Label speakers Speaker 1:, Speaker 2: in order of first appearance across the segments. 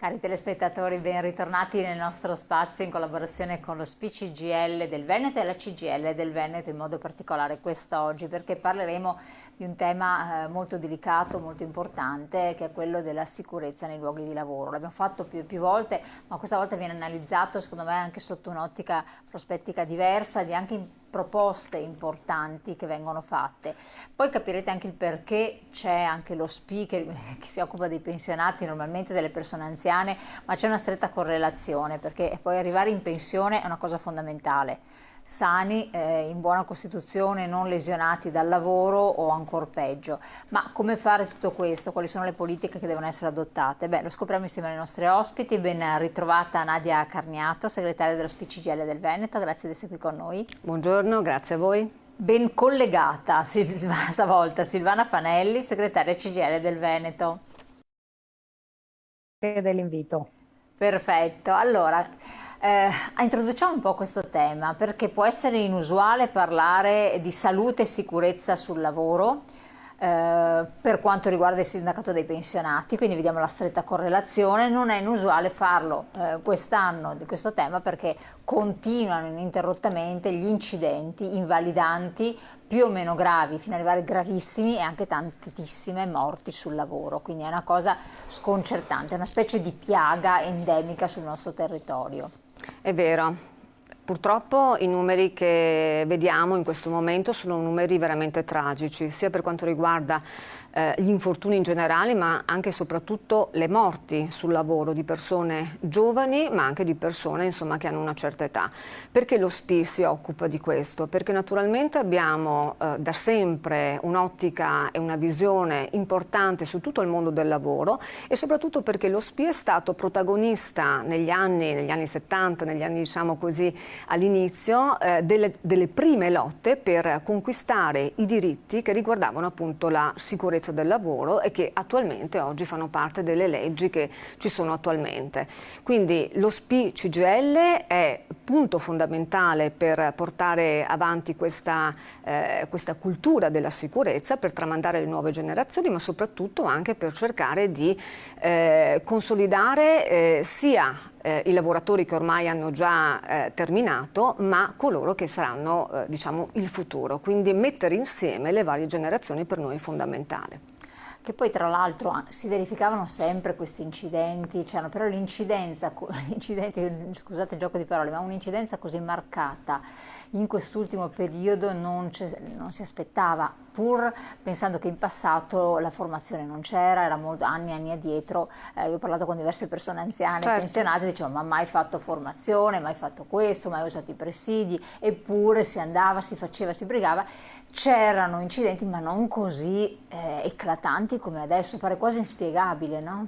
Speaker 1: Cari telespettatori, ben ritornati nel nostro spazio in collaborazione con lo SPI-CGIL del Veneto e la CGIL del Veneto in modo particolare quest'oggi, perché parleremo di un tema molto delicato, molto importante, che è quello della sicurezza nei luoghi di lavoro. L'abbiamo fatto più volte, ma questa volta viene analizzato secondo me anche sotto un'ottica prospettica diversa, di anche proposte importanti che vengono fatte. Poi capirete anche il perché c'è anche lo SPI che si occupa dei pensionati, normalmente delle persone anziane, ma c'è una stretta correlazione, perché poi arrivare in pensione è una cosa fondamentale. Sani, in buona costituzione, non lesionati dal lavoro o ancor peggio. Ma come fare tutto questo? Quali sono le politiche che devono essere adottate? Beh, lo scopriamo insieme ai nostri ospiti. Ben ritrovata Nadia Carniato, segretaria dello SPI-CGIL del Veneto, grazie di essere qui con noi.
Speaker 2: Buongiorno, grazie a voi.
Speaker 1: Ben collegata stavolta Silvana Fanelli, segretaria CGIL del Veneto.
Speaker 3: Grazie dell'invito.
Speaker 1: Perfetto, allora introduciamo un po' questo tema perché può essere inusuale parlare di salute e sicurezza sul lavoro per quanto riguarda il sindacato dei pensionati, quindi vediamo la stretta correlazione. Non è inusuale farlo quest'anno di questo tema perché continuano ininterrottamente gli incidenti invalidanti più o meno gravi fino ad arrivare gravissimi e anche tantissime morti sul lavoro, quindi è una cosa sconcertante, è una specie di piaga endemica sul nostro territorio.
Speaker 2: È vero. Purtroppo i numeri che vediamo in questo momento sono numeri veramente tragici, sia per quanto riguarda gli infortuni in generale, ma anche e soprattutto le morti sul lavoro di persone giovani, ma anche di persone insomma, che hanno una certa età. Perché lo SPI si occupa di questo? Perché naturalmente abbiamo da sempre un'ottica e una visione importante su tutto il mondo del lavoro e soprattutto perché lo SPI è stato protagonista negli anni 70, negli anni diciamo così all'inizio, delle prime lotte per conquistare i diritti che riguardavano appunto la sicurezza del lavoro e che attualmente oggi fanno parte delle leggi che ci sono attualmente. Quindi lo SPI-CGIL è punto fondamentale per portare avanti questa cultura della sicurezza, per tramandare le nuove generazioni, ma soprattutto anche per cercare di consolidare sia i lavoratori che ormai hanno già terminato, ma coloro che saranno diciamo, il futuro. Quindi mettere insieme le varie generazioni per noi è fondamentale.
Speaker 1: Che poi tra l'altro si verificavano sempre questi incidenti, però l'incidenza, scusate il gioco di parole, ma un'incidenza così marcata in quest'ultimo periodo non si aspettava, pur pensando che in passato la formazione non c'era, era anni e anni addietro. Io ho parlato con diverse persone anziane, certo, pensionate, dicevano ma mai fatto formazione, mai fatto questo, mai usato i presidi, eppure si andava, si faceva, si brigava. C'erano incidenti ma non così eclatanti come adesso, pare quasi inspiegabile, no?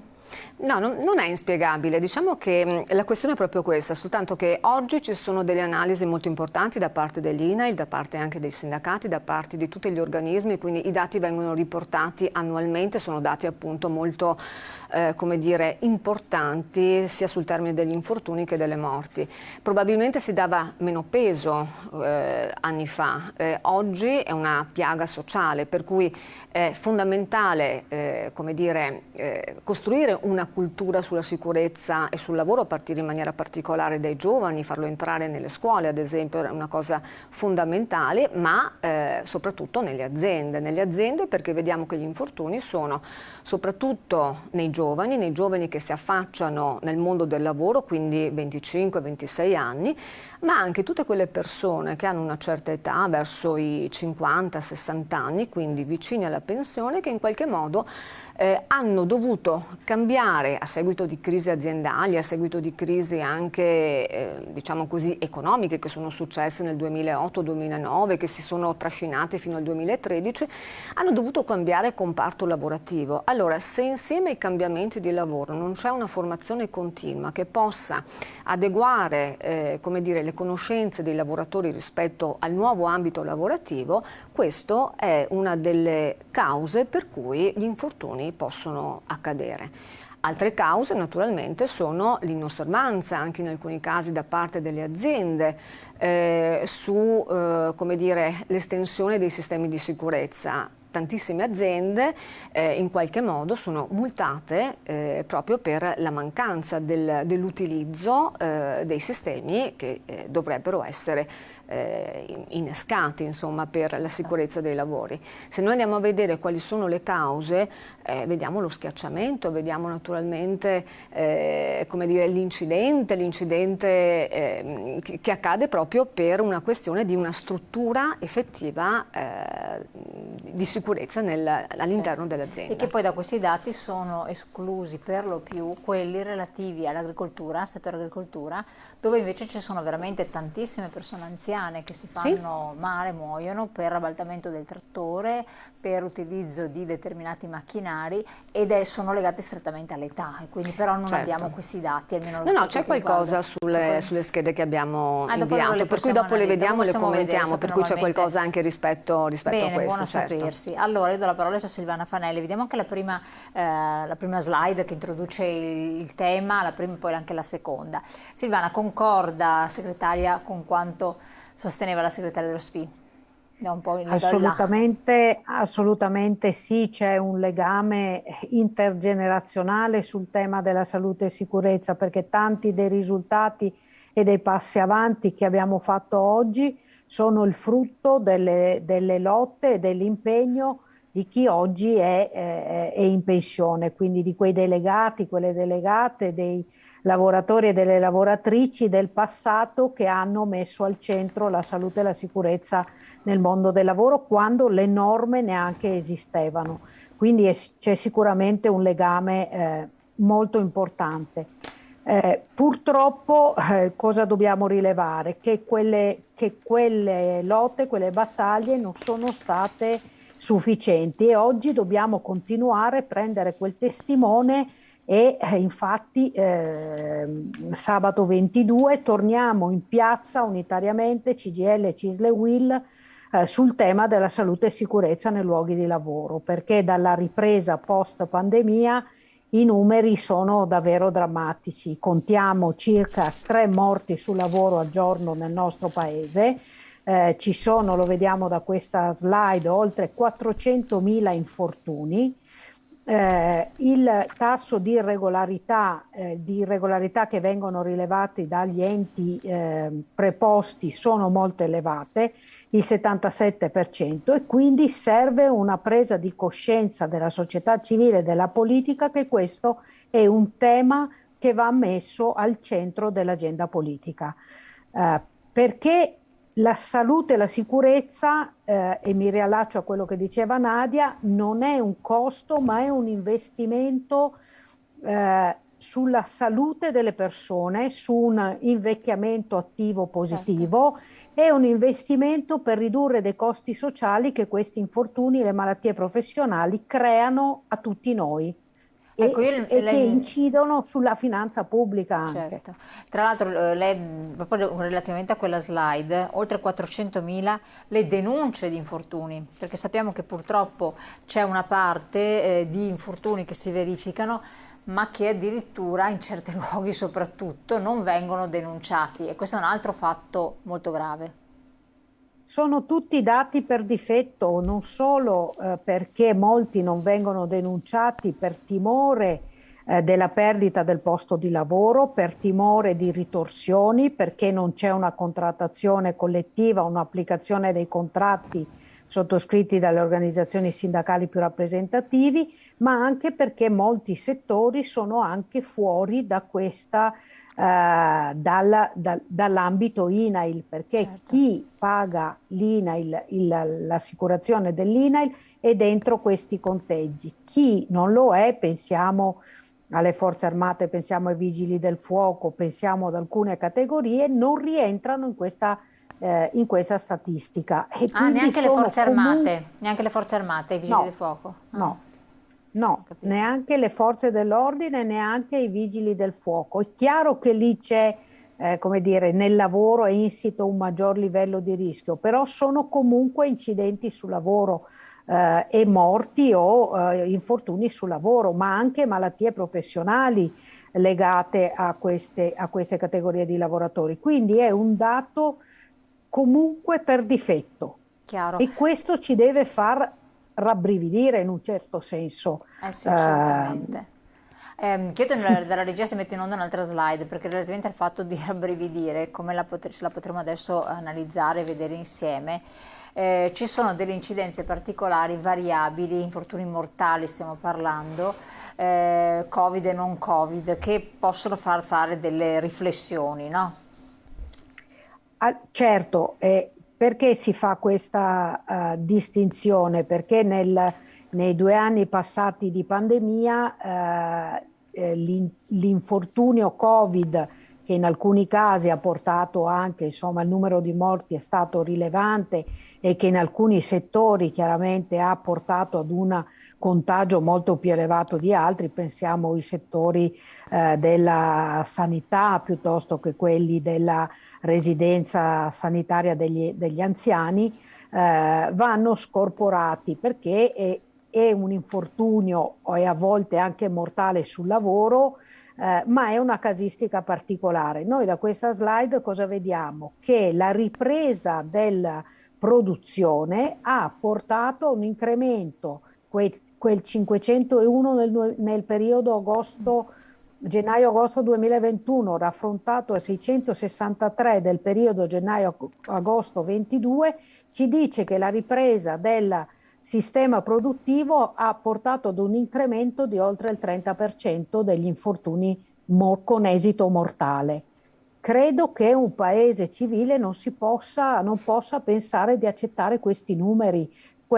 Speaker 2: No, non è inspiegabile, diciamo che la questione è proprio questa, soltanto che oggi ci sono delle analisi molto importanti da parte dell'INAIL, da parte anche dei sindacati, da parte di tutti gli organismi, quindi i dati vengono riportati annualmente, sono dati appunto molto come dire, importanti sia sul termine degli infortuni che delle morti. Probabilmente si dava meno peso anni fa, oggi è una piaga sociale, per cui è fondamentale come dire, costruire una cultura sulla sicurezza e sul lavoro a partire in maniera particolare dai giovani, farlo entrare nelle scuole ad esempio è una cosa fondamentale, ma soprattutto nelle aziende perché vediamo che gli infortuni sono soprattutto nei giovani che si affacciano nel mondo del lavoro, quindi 25-26 anni, ma anche tutte quelle persone che hanno una certa età, verso i 50-60 anni, quindi vicini alla pensione, che in qualche modo hanno dovuto cambiare a seguito di crisi aziendali, a seguito di crisi anche diciamo così economiche che sono successe nel 2008-2009, che si sono trascinate fino al 2013, hanno dovuto cambiare comparto lavorativo. Allora, se insieme ai cambiamenti di lavoro non c'è una formazione continua che possa adeguare come dire, le conoscenze dei lavoratori rispetto al nuovo ambito lavorativo, questo è una delle cause per cui gli infortuni possono accadere. Altre cause naturalmente sono l'inosservanza, anche in alcuni casi da parte delle aziende, su come dire, l'estensione dei sistemi di sicurezza. tantissime aziende in qualche modo sono multate proprio per la mancanza dell'utilizzo dei sistemi che dovrebbero essere innescati, insomma, per la sicurezza dei lavori. Se noi andiamo a vedere quali sono le cause, vediamo lo schiacciamento, vediamo naturalmente come dire, l'incidente che accade proprio per una questione di una struttura effettiva di sicurezza all'interno dell'azienda.
Speaker 1: E che poi da questi dati sono esclusi per lo più quelli relativi all'agricoltura, al settore agricoltura, dove invece ci sono veramente tantissime persone anziane che si fanno male, muoiono per abbaltamento del trattore, per utilizzo di determinati macchinari ed sono legati strettamente all'età, e quindi però non abbiamo questi dati. Almeno
Speaker 2: no, c'è qualcosa sulle schede che abbiamo inviato, per cui dopo le vediamo e le commentiamo, per cui c'è qualcosa anche rispetto a questo.
Speaker 1: Bene, buono sapersi. Allora, io do la parola adesso a Silvana Fanelli, vediamo anche la prima slide che introduce il tema, la prima e poi anche la seconda. Silvana, concorda, segretaria, con quanto sosteneva la segretaria dello SPI?
Speaker 3: Assolutamente sì, c'è un legame intergenerazionale sul tema della salute e sicurezza, perché tanti dei risultati e dei passi avanti che abbiamo fatto oggi sono il frutto delle lotte e dell'impegno di chi oggi è in pensione, quindi di quei delegati, quelle delegate, dei lavoratori e delle lavoratrici del passato che hanno messo al centro la salute e la sicurezza nel mondo del lavoro quando le norme neanche esistevano. Quindi c'è sicuramente un legame molto importante. Purtroppo cosa dobbiamo rilevare? Che quelle lotte, quelle battaglie non sono state sufficienti e oggi dobbiamo continuare a prendere quel testimone e infatti sabato 22 torniamo in piazza unitariamente CGIL, CISL e UIL sul tema della salute e sicurezza nei luoghi di lavoro, perché dalla ripresa post pandemia i numeri sono davvero drammatici. Contiamo circa 3 morti sul lavoro al giorno nel nostro paese. Ci sono, lo vediamo da questa slide, oltre 400.000 infortuni. Il tasso di irregolarità che vengono rilevati dagli enti preposti sono molto elevate, il 77%, e quindi serve una presa di coscienza della società civile e della politica che questo è un tema che va messo al centro dell'agenda politica, perché la salute e la sicurezza, e mi riallaccio a quello che diceva Nadia, non è un costo ma è un investimento sulla salute delle persone, su un invecchiamento attivo positivo, è un investimento per ridurre dei costi sociali che questi infortuni e le malattie professionali creano a tutti noi. Ecco, che incidono sulla finanza pubblica anche.
Speaker 1: Certo. Tra l'altro, lei, proprio relativamente a quella slide, oltre 400.000 le denunce di infortuni, perché sappiamo che purtroppo c'è una parte di infortuni che si verificano, ma che addirittura in certi luoghi soprattutto non vengono denunciati, e questo è un altro fatto molto grave.
Speaker 3: Sono tutti dati per difetto, non solo perché molti non vengono denunciati per timore della perdita del posto di lavoro, per timore di ritorsioni, perché non c'è una contrattazione collettiva, un'applicazione dei contratti sottoscritti dalle organizzazioni sindacali più rappresentativi, ma anche perché molti settori sono anche fuori da questa dall'ambito INAIL, perché chi paga l'INAIL, l'assicurazione dell'INAIL è dentro questi conteggi. Chi non lo è, pensiamo alle forze armate, pensiamo ai vigili del fuoco, pensiamo ad alcune categorie, non rientrano in questa statistica. E
Speaker 1: neanche le forze armate, neanche le forze armate, i vigili del fuoco?
Speaker 3: No, neanche le forze dell'ordine, neanche i vigili del fuoco. È chiaro che lì c'è, come dire, nel lavoro è insito un maggior livello di rischio, però sono comunque incidenti sul lavoro e morti o infortuni sul lavoro, ma anche malattie professionali legate a queste categorie di lavoratori. Quindi è un dato comunque per difetto.
Speaker 1: Chiaro.
Speaker 3: E questo ci deve far rabbrividire in un certo senso.
Speaker 1: Sì, assolutamente. Chiedo dalla regia se mette in onda un'altra slide, perché relativamente al fatto di rabbrividire, come ce la potremo adesso analizzare e vedere insieme, ci sono delle incidenze particolari, variabili, infortuni mortali stiamo parlando, Covid e non Covid, che possono far fare delle riflessioni, no?
Speaker 3: Certo, perché si fa questa distinzione? Perché nei 2 anni passati di pandemia l'infortunio Covid, che in alcuni casi ha portato anche, insomma, il numero di morti è stato rilevante e che in alcuni settori chiaramente ha portato ad un contagio molto più elevato di altri, pensiamo ai settori della sanità piuttosto che quelli della residenza sanitaria degli anziani, vanno scorporati perché è un infortunio e a volte anche mortale sul lavoro, ma è una casistica particolare. Noi da questa slide cosa vediamo? Che la ripresa della produzione ha portato a un incremento, quel 501 nel periodo gennaio-agosto 2021 raffrontato a 663 del periodo gennaio-agosto 22, ci dice che la ripresa del sistema produttivo ha portato ad un incremento di oltre il 30% degli infortuni con esito mortale. Credo che un paese civile non possa pensare di accettare questi numeri.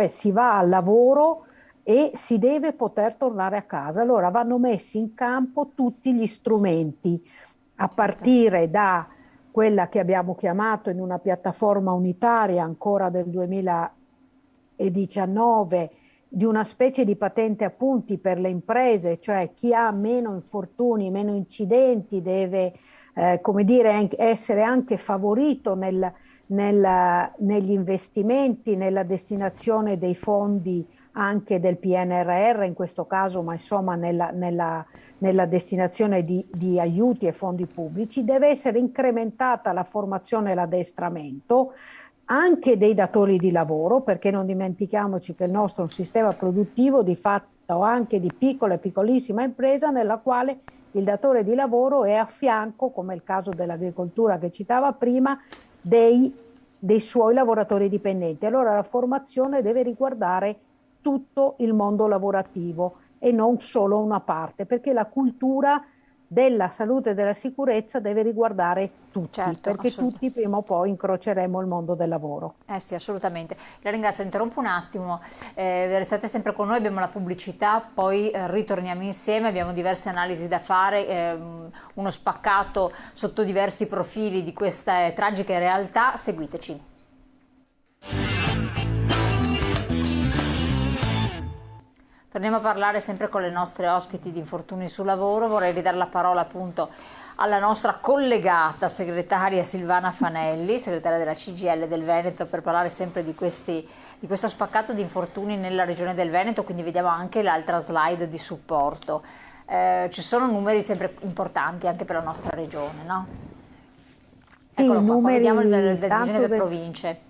Speaker 3: Si va al lavoro e si deve poter tornare a casa. Allora vanno messi in campo tutti gli strumenti, a partire da quella che abbiamo chiamato in una piattaforma unitaria ancora del 2019 di una specie di patente a punti per le imprese, cioè chi ha meno infortuni, meno incidenti deve come dire, essere anche favorito negli investimenti, nella destinazione dei fondi anche del PNRR in questo caso, ma insomma nella destinazione di aiuti e fondi pubblici. Deve essere incrementata la formazione e l'addestramento anche dei datori di lavoro, perché non dimentichiamoci che il nostro è un sistema produttivo di fatto anche di piccola e piccolissima impresa, nella quale il datore di lavoro è a fianco, come il caso dell'agricoltura che citava prima, dei suoi lavoratori dipendenti. Allora la formazione deve riguardare tutto il mondo lavorativo e non solo una parte, perché la cultura della salute e della sicurezza deve riguardare tutti,
Speaker 1: certo,
Speaker 3: perché tutti prima o poi incroceremo il mondo del lavoro.
Speaker 1: Sì, assolutamente. La ringrazio, interrompo un attimo, restate sempre con noi, abbiamo la pubblicità, poi ritorniamo insieme, abbiamo diverse analisi da fare, uno spaccato sotto diversi profili di queste tragiche realtà, seguiteci. Torniamo a parlare sempre con le nostre ospiti di infortuni sul lavoro. Vorrei ridare la parola appunto alla nostra collegata segretaria Silvana Fanelli, segretaria della CGIL del Veneto, per parlare sempre di questo spaccato di infortuni nella regione del Veneto, quindi vediamo anche l'altra slide di supporto. Ci sono numeri sempre importanti anche per la nostra regione, no?
Speaker 3: Sì,
Speaker 1: eccolo qua,
Speaker 3: numeri,
Speaker 1: vediamo le divisioni per province.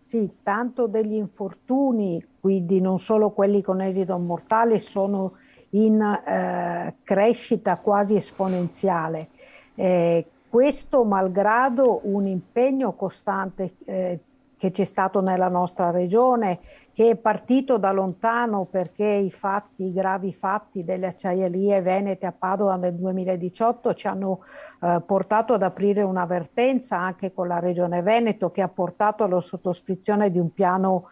Speaker 3: Sì, tanto degli infortuni, quindi non solo quelli con esito mortale, sono in crescita quasi esponenziale. Questo malgrado un impegno costante che c'è stato nella nostra regione, che è partito da lontano perché i gravi fatti delle acciaierie venete a Padova nel 2018 ci hanno portato ad aprire un'avvertenza anche con la Regione Veneto, che ha portato alla sottoscrizione di un piano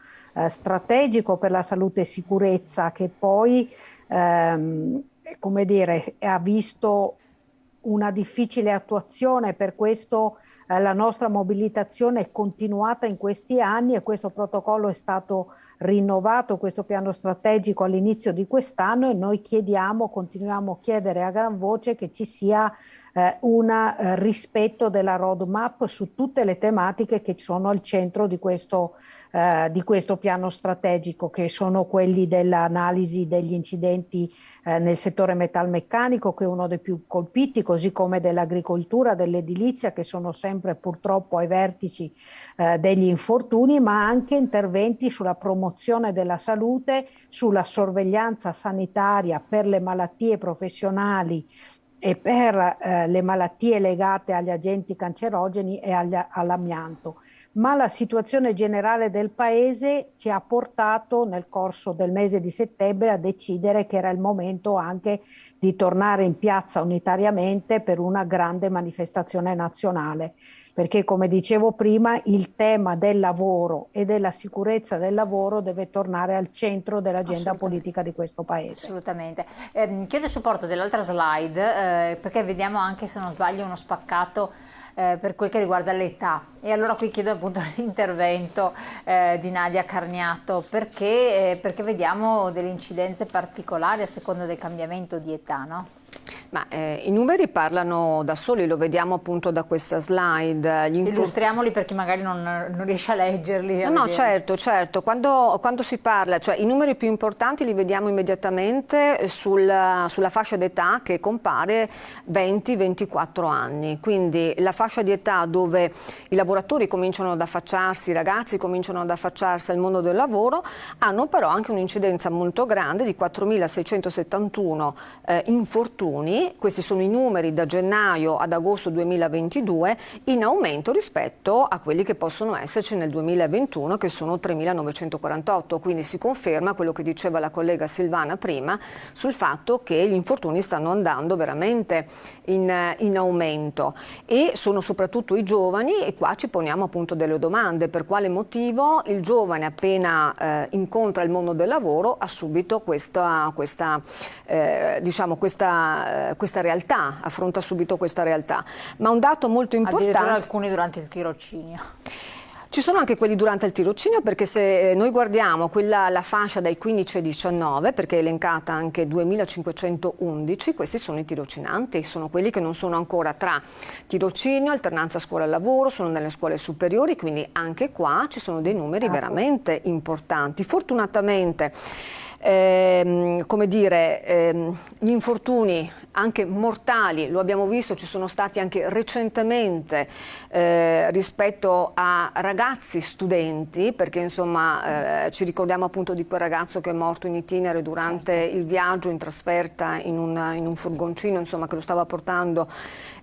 Speaker 3: strategico per la salute e sicurezza, che poi come dire, ha visto una difficile attuazione. Per questo la nostra mobilitazione è continuata in questi anni e questo protocollo è stato rinnovato, questo piano strategico, all'inizio di quest'anno, e noi continuiamo a chiedere a gran voce che ci sia un rispetto della roadmap su tutte le tematiche che sono al centro di questo di questo piano strategico, che sono quelli dell'analisi degli incidenti nel settore metalmeccanico, che è uno dei più colpiti, così come dell'agricoltura, dell'edilizia, che sono sempre purtroppo ai vertici degli infortuni, ma anche interventi sulla promozione della salute, sulla sorveglianza sanitaria per le malattie professionali e per le malattie legate agli agenti cancerogeni e all'amianto. Ma la situazione generale del Paese ci ha portato nel corso del mese di settembre a decidere che era il momento anche di tornare in piazza unitariamente per una grande manifestazione nazionale, perché come dicevo prima il tema del lavoro e della sicurezza del lavoro deve tornare al centro dell'agenda politica di questo Paese.
Speaker 1: Assolutamente. Chiedo il supporto dell'altra slide perché vediamo anche, se non sbaglio, uno spaccato per quel che riguarda l'età, e allora qui chiedo appunto l'intervento di Nadia Carniato perché vediamo delle incidenze particolari a seconda del cambiamento di età, no?
Speaker 2: Ma i numeri parlano da soli, lo vediamo appunto da questa slide.
Speaker 1: Illustriamoli per chi magari non riesce a leggerli.
Speaker 2: No, certo. Quando si parla, cioè i numeri più importanti li vediamo immediatamente sulla fascia d'età che compare 20-24 anni, quindi la fascia di età dove i lavoratori cominciano ad affacciarsi, i ragazzi cominciano ad affacciarsi al mondo del lavoro, hanno però anche un'incidenza molto grande di 4.671 infortuni. Questi sono i numeri da gennaio ad agosto 2022, in aumento rispetto a quelli che possono esserci nel 2021, che sono 3.948. Quindi si conferma quello che diceva la collega Silvana prima sul fatto che gli infortuni stanno andando veramente in aumento, e sono soprattutto i giovani, e qua ci poniamo appunto delle domande: per quale motivo il giovane appena incontra il mondo del lavoro ha subito questa realtà, affronta subito questa realtà. Ma un dato molto importante...
Speaker 1: Addirittura alcuni durante il tirocinio.
Speaker 2: Ci sono anche quelli durante il tirocinio, perché se noi guardiamo la fascia dai 15 ai 19, perché è elencata anche 2511, questi sono i tirocinanti, sono quelli che non sono ancora tra tirocinio, alternanza scuola-lavoro, sono nelle scuole superiori, quindi anche qua ci sono dei numeri veramente importanti. Fortunatamente gli infortuni anche mortali, lo abbiamo visto, ci sono stati anche recentemente rispetto a ragazzi studenti, perché insomma ci ricordiamo appunto di quel ragazzo che è morto in itinere durante il viaggio in trasferta in un furgoncino, insomma, che lo stava portando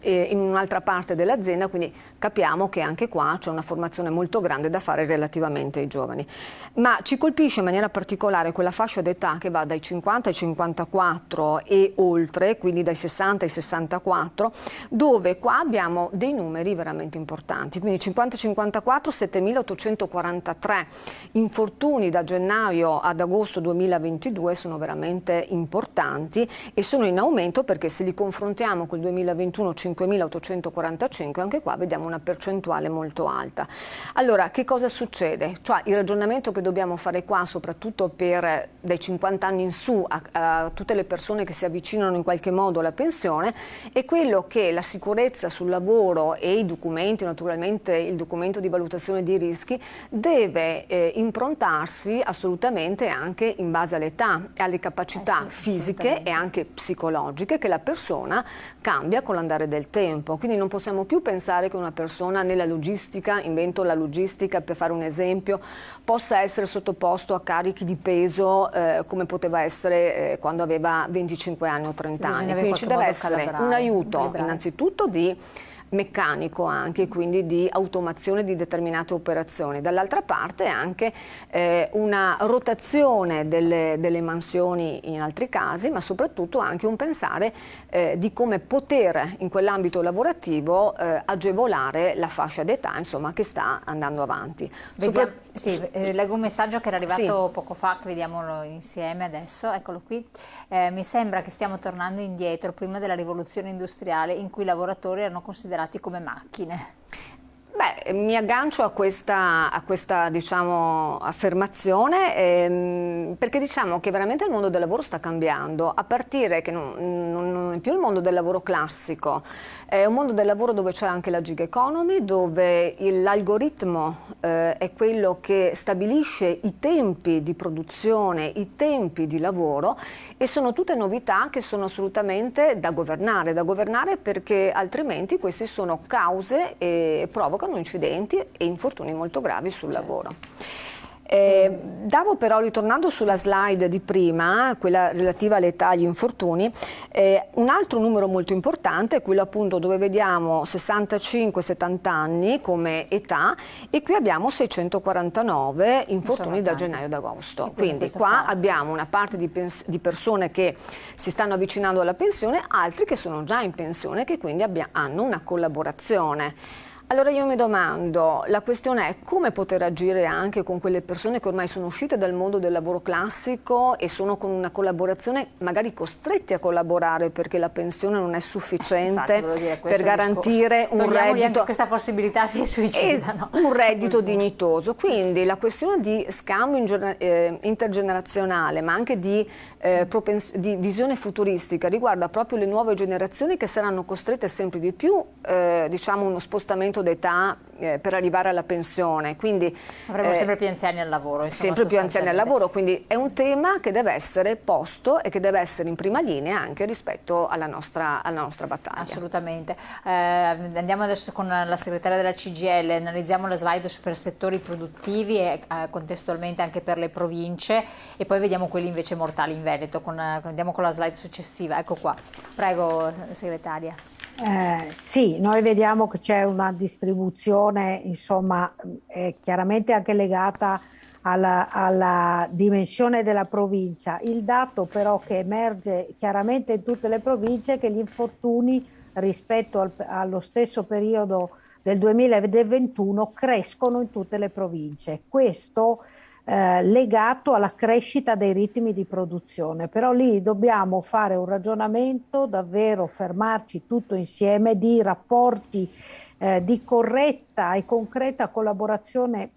Speaker 2: in un'altra parte dell'azienda, quindi capiamo che anche qua c'è una formazione molto grande da fare relativamente ai giovani. Ma ci colpisce in maniera particolare quella fascia d'età che va dai 50 ai 54 e oltre, quindi dai 60 ai 64, dove qua abbiamo dei numeri veramente importanti. Quindi 50-54, 7.843 infortuni da gennaio ad agosto 2022 sono veramente importanti, e sono in aumento perché se li confrontiamo col 2021, 5.845, anche qua vediamo una percentuale molto alta. Allora, che cosa succede? Cioè, il ragionamento che dobbiamo fare qua, soprattutto per dai 50 anni in su a tutte le persone che si avvicinano in qualche modo alla pensione, è quello che la sicurezza sul lavoro e i documenti, naturalmente il documento di valutazione dei rischi, deve improntarsi assolutamente anche in base all'età e alle capacità fisiche e anche psicologiche che la persona cambia con l'andare del tempo. Quindi non possiamo più pensare che una persona nella logistica, invento la logistica per fare un esempio, possa essere sottoposto a carichi di peso come poteva essere quando aveva 25 anni o 30 anni. Quindi ci deve essere un aiuto innanzitutto di meccanico, anche quindi di automazione di determinate operazioni, dall'altra parte anche una rotazione delle mansioni in altri casi, ma soprattutto anche un pensare di come poter in quell'ambito lavorativo agevolare la fascia d'età, insomma, che sta andando avanti.
Speaker 1: Leggo un messaggio che era arrivato poco fa, che vediamolo insieme adesso, eccolo qui. Mi sembra che stiamo tornando indietro, prima della rivoluzione industriale, in cui i lavoratori erano considerati come macchine.
Speaker 2: Beh, mi aggancio a questa diciamo, affermazione perché diciamo che veramente il mondo del lavoro sta cambiando, a partire che non è più il mondo del lavoro classico, è un mondo del lavoro dove c'è anche la gig economy, dove l'algoritmo è quello che stabilisce i tempi di produzione, i tempi di lavoro, e sono tutte novità che sono assolutamente da governare perché altrimenti queste sono cause e provocano incidenti e infortuni molto gravi sul lavoro. Davo però, ritornando sulla slide di prima, quella relativa all'età e agli infortuni, un altro numero molto importante è quello appunto dove vediamo 65-70 anni come età, e qui abbiamo 649 infortuni da gennaio ad agosto. Quindi qua abbiamo una parte di persone che si stanno avvicinando alla pensione, altri che sono già in pensione, che quindi hanno una collaborazione. Allora io mi domando, la questione è come poter agire anche con quelle persone che ormai sono uscite dal mondo del lavoro classico e sono con una collaborazione, magari costretti a collaborare perché la pensione non è sufficiente per garantire un reddito.
Speaker 1: Anche questa possibilità, si suicidano.
Speaker 2: Un reddito dignitoso. Quindi la questione di scambio intergenerazionale, ma anche di visione futuristica, riguarda proprio le nuove generazioni che saranno costrette sempre di più, diciamo, uno spostamento d'età per arrivare alla pensione. Quindi
Speaker 1: avremo sempre più anziani al lavoro. Insomma,
Speaker 2: sempre più anziani al lavoro, quindi è un tema che deve essere posto e che deve essere in prima linea anche rispetto alla nostra battaglia.
Speaker 1: Assolutamente. Andiamo adesso con la segretaria della CGIL, analizziamo le slide per settori produttivi e contestualmente anche per le province, e poi vediamo quelli invece mortali in Veneto. Andiamo con la slide successiva. Ecco qua. Prego, segretaria.
Speaker 3: Sì, noi vediamo che c'è una distribuzione, insomma, chiaramente anche legata alla dimensione della provincia. Il dato però che emerge chiaramente in tutte le province è che gli infortuni rispetto allo stesso periodo del 2021 crescono in tutte le province. Questo legato alla crescita dei ritmi di produzione, però lì dobbiamo fare un ragionamento, davvero fermarci tutto insieme, di rapporti di corretta e concreta collaborazione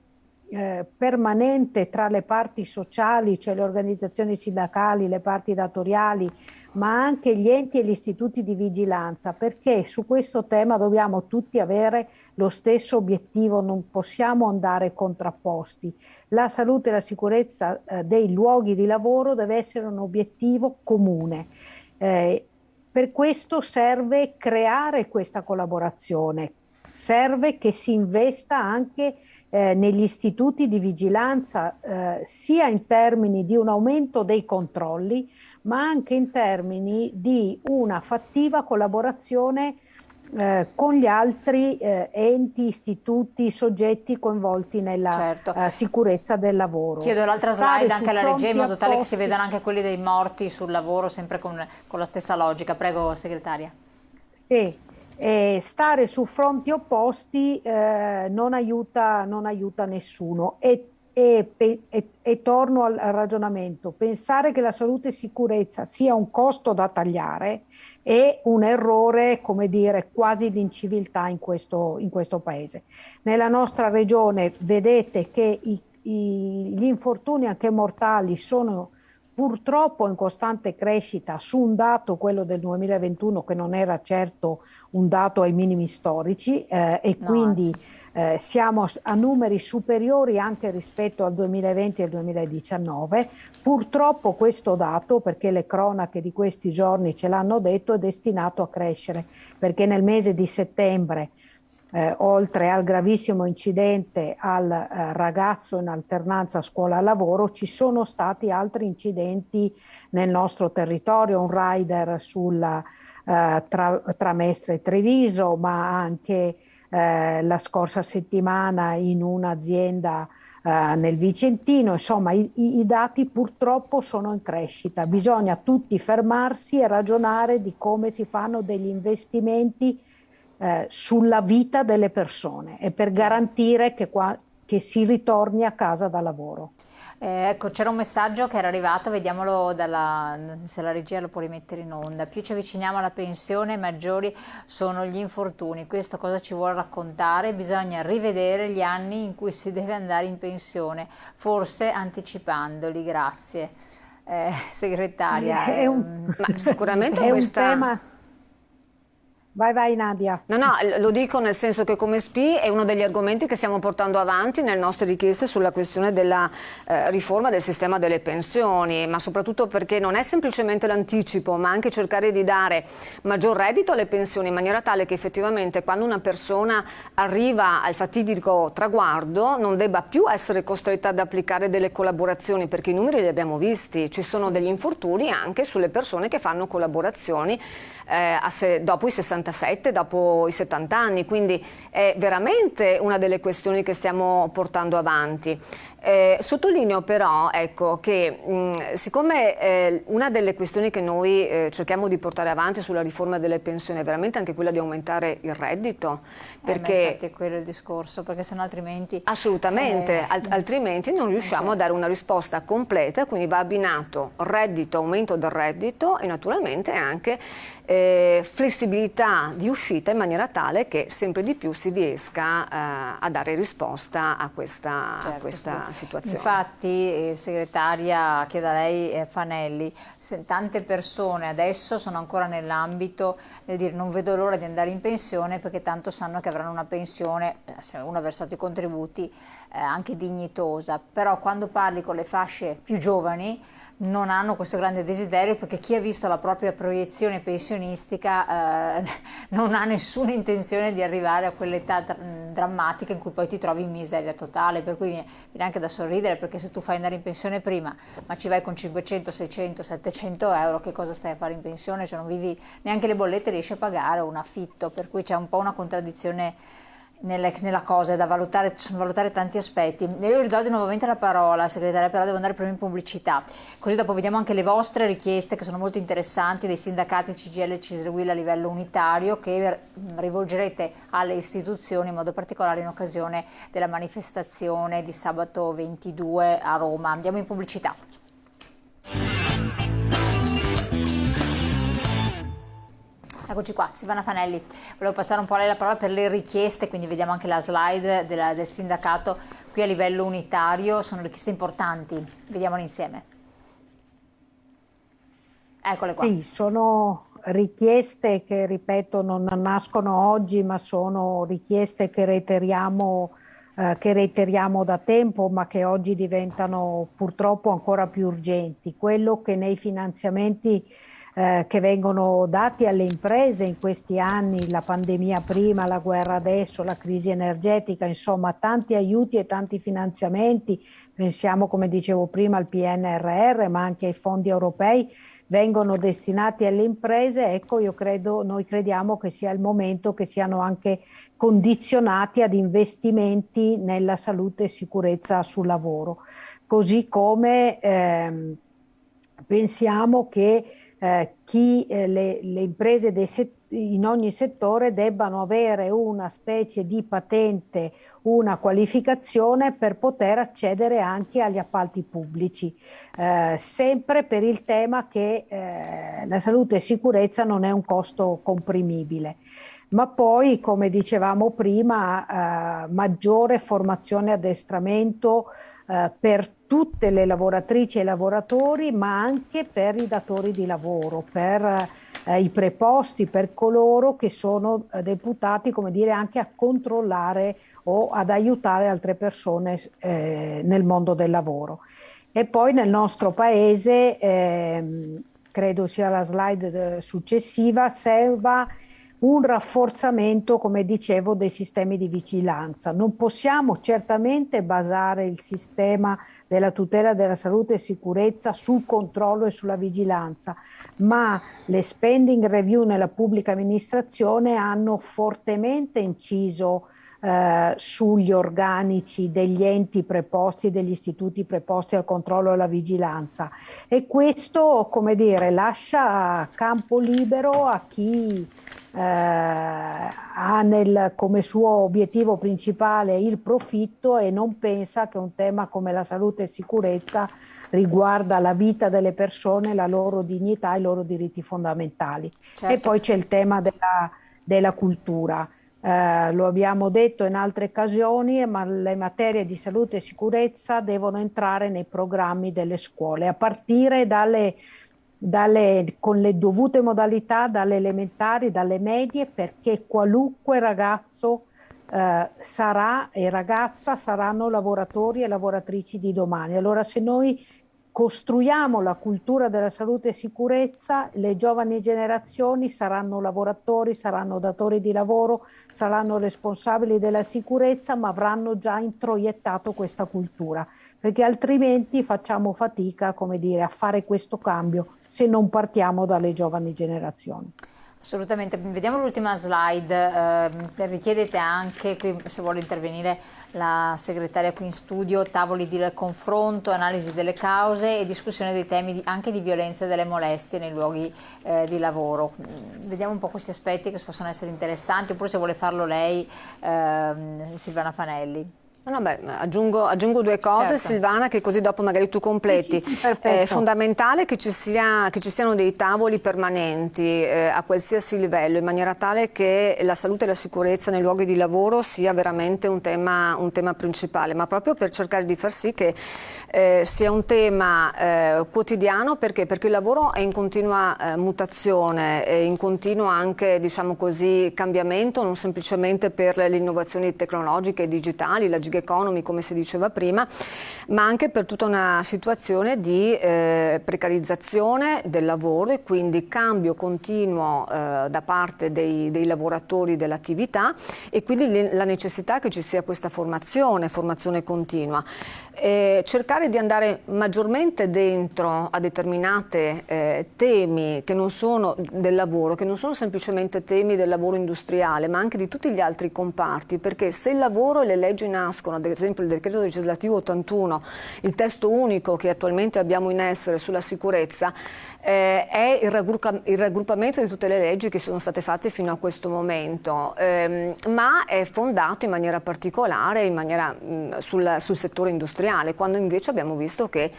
Speaker 3: permanente tra le parti sociali, cioè le organizzazioni sindacali, le parti datoriali, ma anche gli enti e gli istituti di vigilanza, perché su questo tema dobbiamo tutti avere lo stesso obiettivo, non possiamo andare contrapposti. La salute e la sicurezza dei luoghi di lavoro deve essere un obiettivo comune. Per questo serve creare questa collaborazione, serve che si investa anche negli istituti di vigilanza, sia in termini di un aumento dei controlli, ma anche in termini di una fattiva collaborazione con gli altri enti, istituti, soggetti coinvolti nella sicurezza del lavoro.
Speaker 1: Chiedo l'altra slide anche alla regia in modo tale che si vedano anche quelli dei morti sul lavoro, sempre con la stessa logica. Prego, segretaria.
Speaker 3: Sì. Stare su fronti opposti non aiuta nessuno, e torno al ragionamento: pensare che la salute e sicurezza sia un costo da tagliare è un errore, come dire, quasi di inciviltà in questo paese. Nella nostra regione vedete che gli infortuni anche mortali sono purtroppo in costante crescita su un dato, quello del 2021, che non era certo un dato ai minimi storici, e quindi siamo a numeri superiori anche rispetto al 2020 e al 2019. Purtroppo questo dato, perché le cronache di questi giorni ce l'hanno detto, è destinato a crescere, perché nel mese di settembre, oltre al gravissimo incidente al ragazzo in alternanza scuola-lavoro, ci sono stati altri incidenti nel nostro territorio, un rider tra Mestre e Treviso, ma anche la scorsa settimana in un'azienda nel Vicentino. Insomma, i dati purtroppo sono in crescita. Bisogna tutti fermarsi e ragionare di come si fanno degli investimenti sulla vita delle persone e per garantire che si ritorni a casa da lavoro.
Speaker 1: Ecco, c'era un messaggio che era arrivato, vediamolo se la regia lo può rimettere in onda. Più ci avviciniamo alla pensione, maggiori sono gli infortuni. Questo cosa ci vuole raccontare? Bisogna rivedere gli anni in cui si deve andare in pensione, forse anticipandoli. Grazie. Segretaria.
Speaker 2: Ma sicuramente
Speaker 3: è
Speaker 2: questa...
Speaker 3: un tema. Vai Nadia.
Speaker 2: No, lo dico nel senso che come SPI è uno degli argomenti che stiamo portando avanti nelle nostre richieste sulla questione della riforma del sistema delle pensioni, ma soprattutto perché non è semplicemente l'anticipo, ma anche cercare di dare maggior reddito alle pensioni in maniera tale che effettivamente quando una persona arriva al fatidico traguardo non debba più essere costretta ad applicare delle collaborazioni, perché i numeri li abbiamo visti, ci sono degli infortuni anche sulle persone che fanno collaborazioni dopo i 67, dopo i 70 anni, quindi è veramente una delle questioni che stiamo portando avanti. Sottolineo però ecco, che siccome una delle questioni che noi cerchiamo di portare avanti sulla riforma delle pensioni è veramente anche quella di aumentare il reddito, perché
Speaker 1: infatti è quello il discorso, perché sennò altrimenti...
Speaker 2: Assolutamente, altrimenti non riusciamo a dare una risposta completa, quindi va abbinato reddito, aumento del reddito e naturalmente anche flessibilità di uscita in maniera tale che sempre di più si riesca a dare risposta a questa, situazione.
Speaker 1: Infatti, segretaria, chiedo a lei, Fanelli, tante persone adesso sono ancora nell'ambito del dire non vedo l'ora di andare in pensione perché tanto sanno che avranno una pensione, se uno ha versato i contributi, anche dignitosa, però quando parli con le fasce più giovani non hanno questo grande desiderio, perché chi ha visto la propria proiezione pensionistica non ha nessuna intenzione di arrivare a quell'età drammatica in cui poi ti trovi in miseria totale, per cui viene anche da sorridere, perché se tu fai andare in pensione prima ma ci vai con 500, 600, 700 euro, che cosa stai a fare in pensione? Cioè non vivi neanche le bollette, riesci a pagare un affitto, per cui c'è un po' una contraddizione nella cosa, è da valutare tanti aspetti. Io ridò nuovamente la parola, segretaria, però devo andare prima in pubblicità, così dopo vediamo anche le vostre richieste che sono molto interessanti, dei sindacati CGIL e CISL a livello unitario, che rivolgerete alle istituzioni, in modo particolare in occasione della manifestazione di sabato 22 a Roma. Andiamo in pubblicità. Eccoci qua, Silvana Fanelli, volevo passare un po' a lei la parola per le richieste, quindi vediamo anche la slide del sindacato qui a livello unitario, sono richieste importanti, vediamole insieme. Eccole qua.
Speaker 3: Sì, sono richieste che, ripeto, non nascono oggi, ma sono richieste che reiteriamo da tempo, ma che oggi diventano purtroppo ancora più urgenti. Quello che nei finanziamenti che vengono dati alle imprese in questi anni, la pandemia prima, la guerra adesso, la crisi energetica, insomma tanti aiuti e tanti finanziamenti, pensiamo come dicevo prima al PNRR ma anche ai fondi europei, vengono destinati alle imprese. Ecco, noi crediamo che sia il momento che siano anche condizionati ad investimenti nella salute e sicurezza sul lavoro, così come pensiamo che le imprese in ogni settore debbano avere una specie di patente, una qualificazione per poter accedere anche agli appalti pubblici, sempre per il tema che la salute e sicurezza non è un costo comprimibile. Ma poi, come dicevamo prima, maggiore formazione e addestramento per tutte le lavoratrici e i lavoratori, ma anche per i datori di lavoro, per i preposti, per coloro che sono deputati, come dire, anche a controllare o ad aiutare altre persone nel mondo del lavoro. E poi nel nostro paese, credo sia la slide successiva, serva un rafforzamento, come dicevo, dei sistemi di vigilanza. Non possiamo certamente basare il sistema della tutela della salute e sicurezza sul controllo e sulla vigilanza, ma le spending review nella pubblica amministrazione hanno fortemente inciso sugli organici degli enti preposti, degli istituti preposti al controllo e alla vigilanza, e questo, come dire, lascia campo libero a chi ha come suo obiettivo principale il profitto e non pensa che un tema come la salute e sicurezza riguarda la vita delle persone, la loro dignità e i loro diritti fondamentali.
Speaker 1: Certo.
Speaker 3: E poi c'è il tema della cultura. Lo abbiamo detto in altre occasioni, ma le materie di salute e sicurezza devono entrare nei programmi delle scuole, a partire con le dovute modalità, dalle elementari, dalle medie, perché qualunque ragazzo sarà e ragazza saranno lavoratori e lavoratrici di domani. Allora, se noi costruiamo la cultura della salute e sicurezza, le giovani generazioni saranno lavoratori, saranno datori di lavoro, saranno responsabili della sicurezza, ma avranno già introiettato questa cultura, perché altrimenti facciamo fatica, come dire, a fare questo cambio se non partiamo dalle giovani generazioni.
Speaker 1: Assolutamente, vediamo l'ultima slide. Richiedete anche, qui se vuole intervenire la segretaria qui in studio, tavoli di confronto, analisi delle cause e discussione dei temi anche di violenza e delle molestie nei luoghi di lavoro. Vediamo un po' questi aspetti che possono essere interessanti, oppure se vuole farlo lei, Silvana Fanelli.
Speaker 2: No, beh, aggiungo due cose,
Speaker 1: Certo.
Speaker 2: Silvana, che così dopo magari tu completi.
Speaker 3: Sì,
Speaker 2: È fondamentale che ci siano dei tavoli permanenti a qualsiasi livello, in maniera tale che la salute e la sicurezza nei luoghi di lavoro sia veramente un tema principale, ma proprio per cercare di far sì che sia un tema quotidiano, perché il lavoro è in continua mutazione, è in continuo anche, diciamo così, cambiamento, non semplicemente per le innovazioni tecnologiche e digitali, la gig economy come si diceva prima, ma anche per tutta una situazione di precarizzazione del lavoro e quindi cambio continuo da parte dei lavoratori dell'attività, e quindi la necessità che ci sia questa formazione continua. Cercare di andare maggiormente dentro a determinate temi che non sono del lavoro, che non sono semplicemente temi del lavoro industriale, ma anche di tutti gli altri comparti, perché se il lavoro e le leggi nascono, ad esempio il decreto legislativo 81, il testo unico che attualmente abbiamo in essere sulla sicurezza, è il raggruppamento di tutte le leggi che sono state fatte fino a questo momento, ma è fondato in maniera particolare sul settore industriale, quando invece abbiamo visto che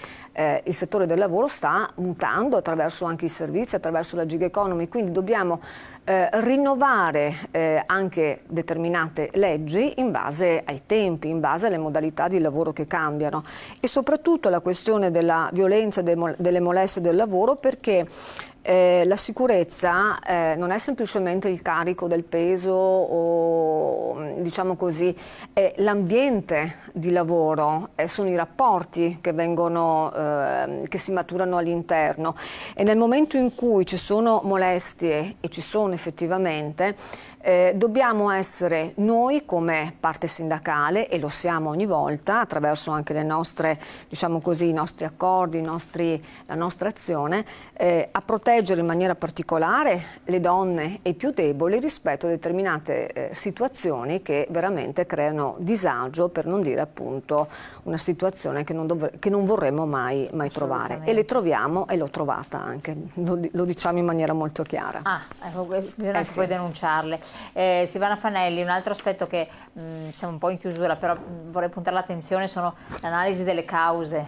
Speaker 2: il settore del lavoro sta mutando attraverso anche i servizi, attraverso la gig economy, quindi dobbiamo rinnovare anche determinate leggi in base ai tempi, in base alle modalità di lavoro che cambiano, e soprattutto la questione della violenza e delle molestie del lavoro, perché la sicurezza non è semplicemente il carico del peso o, diciamo così, è l'ambiente di lavoro, sono i rapporti che si maturano all'interno, e nel momento in cui ci sono molestie, e ci sono effettivamente, dobbiamo essere noi come parte sindacale, e lo siamo ogni volta attraverso anche le nostre, diciamo così, i nostri accordi, la nostra azione, a proteggere in maniera particolare le donne e i più deboli rispetto a determinate situazioni che veramente creano disagio, per non dire appunto una situazione che non vorremmo mai trovare, e le troviamo, e l'ho trovata anche, lo diciamo in maniera molto chiara.
Speaker 1: Ecco, bisogna
Speaker 2: Sì.
Speaker 1: poi denunciarle. Silvana Fanelli, un altro aspetto che siamo un po' in chiusura, però vorrei puntare l'attenzione, sono l'analisi delle cause,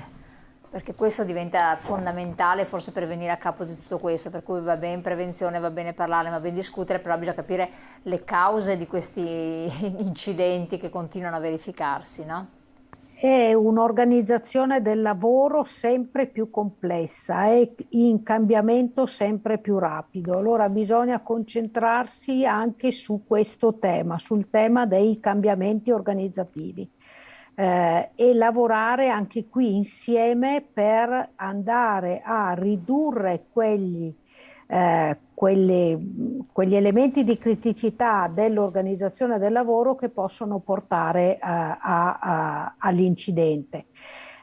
Speaker 1: perché questo diventa fondamentale forse per venire a capo di tutto questo, per cui va bene prevenzione, va bene parlare, va bene discutere, però bisogna capire le cause di questi incidenti che continuano a verificarsi, no?
Speaker 3: È un'organizzazione del lavoro sempre più complessa e in cambiamento sempre più rapido. Allora bisogna concentrarsi anche su questo tema, sul tema dei cambiamenti organizzativi, e lavorare anche qui insieme per andare a ridurre quegli elementi di criticità dell'organizzazione del lavoro che possono portare all'incidente.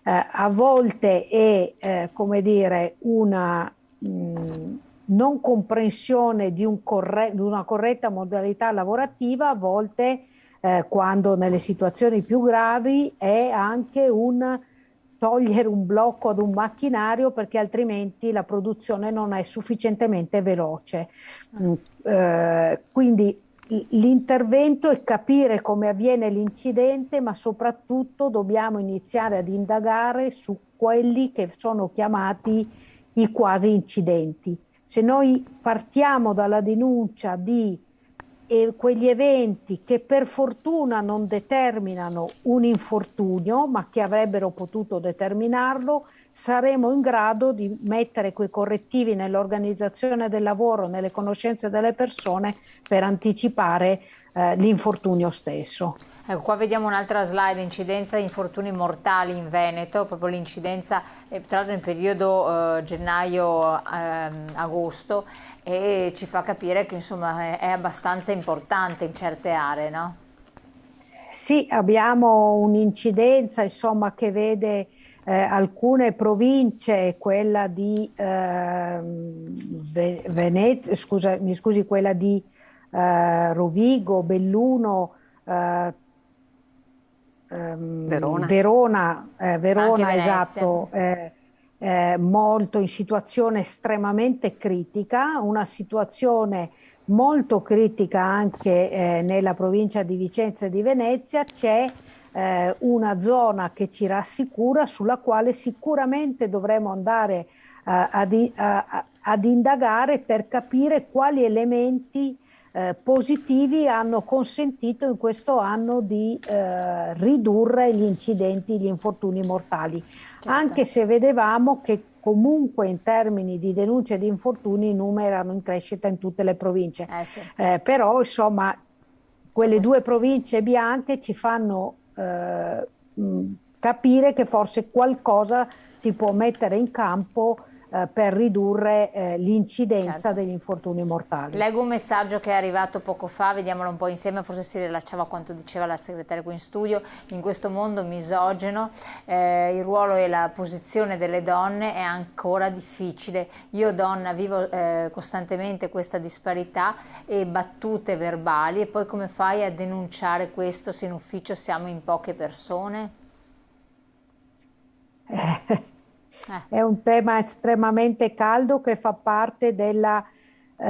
Speaker 3: A volte è, come dire, una non comprensione di una corretta modalità lavorativa, a volte quando nelle situazioni più gravi è anche un togliere un blocco ad un macchinario perché altrimenti la produzione non è sufficientemente veloce. Quindi l'intervento è capire come avviene l'incidente, ma soprattutto dobbiamo iniziare ad indagare su quelli che sono chiamati i quasi incidenti. Se noi partiamo dalla denuncia di quegli eventi che per fortuna non determinano un infortunio, ma che avrebbero potuto determinarlo, saremo in grado di mettere quei correttivi nell'organizzazione del lavoro, nelle conoscenze delle persone per anticipare l'infortunio stesso.
Speaker 1: Ecco, qua vediamo un'altra slide, incidenza di infortuni mortali in Veneto, proprio l'incidenza, tra l'altro in periodo gennaio-agosto, e ci fa capire che insomma è abbastanza importante in certe aree, no?
Speaker 3: Sì, abbiamo un'incidenza insomma che vede alcune province, quella di Venezia, mi scusi, quella di Rovigo, Belluno, Verona, esatto, molto in situazione estremamente critica, una situazione molto critica anche nella provincia di Vicenza e di Venezia. C'è una zona che ci rassicura, sulla quale sicuramente dovremo andare ad indagare per capire quali elementi positivi hanno consentito in questo anno di ridurre gli incidenti, gli infortuni mortali, certo. Anche se vedevamo che comunque in termini di denunce di infortuni i numeri erano in crescita in tutte le province, sì. Però insomma quelle due province bianche ci fanno capire che forse qualcosa si può mettere in campo per ridurre l'incidenza, certo, degli infortuni mortali.
Speaker 1: Leggo un messaggio che è arrivato poco fa, vediamolo un po' insieme, forse si rilacciava a quanto diceva la segretaria qui in studio. In questo mondo misogino il ruolo e la posizione delle donne è ancora difficile. Io donna vivo costantemente questa disparità e battute verbali, e poi come fai a denunciare questo se in ufficio siamo in poche persone?
Speaker 3: È un tema estremamente caldo che fa parte della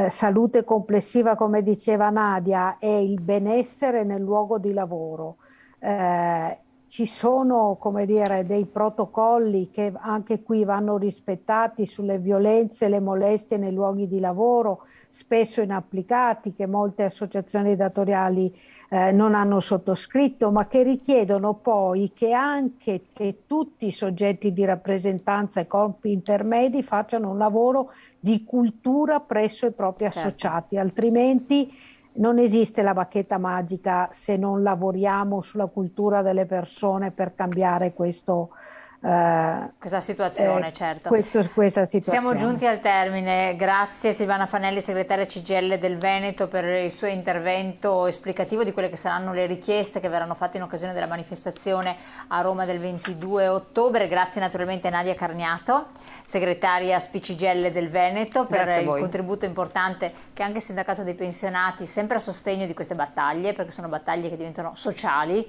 Speaker 3: salute complessiva, come diceva Nadia, e il benessere nel luogo di lavoro. Ci sono, come dire, dei protocolli che anche qui vanno rispettati sulle violenze e le molestie nei luoghi di lavoro, spesso inapplicati, che molte associazioni datoriali non hanno sottoscritto, ma che richiedono poi che tutti i soggetti di rappresentanza e corpi intermedi facciano un lavoro di cultura presso i propri associati, certo. Altrimenti non esiste la bacchetta magica se non lavoriamo sulla cultura delle persone per cambiare questa
Speaker 1: situazione, certo.
Speaker 3: Questa situazione.
Speaker 1: Siamo giunti al termine. Grazie Silvana Fanelli, segretaria CGIL del Veneto, per il suo intervento esplicativo di quelle che saranno le richieste che verranno fatte in occasione della manifestazione a Roma del 22 ottobre. Grazie naturalmente a Nadia Carniato, segretaria CGIL del Veneto, per il contributo importante che anche il sindacato dei pensionati, sempre a sostegno di queste battaglie, perché sono battaglie che diventano sociali,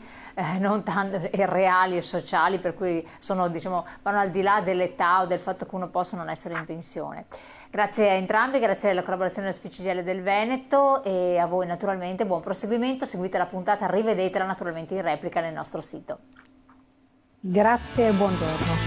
Speaker 1: non tanto reali e sociali, per cui sono, diciamo, vanno al di là dell'età o del fatto che uno possa non essere in pensione. Grazie a entrambi, grazie alla collaborazione del CGIL del Veneto, e a voi naturalmente buon proseguimento. Seguite la puntata, rivedetela naturalmente in replica nel nostro sito.
Speaker 3: Grazie e buongiorno.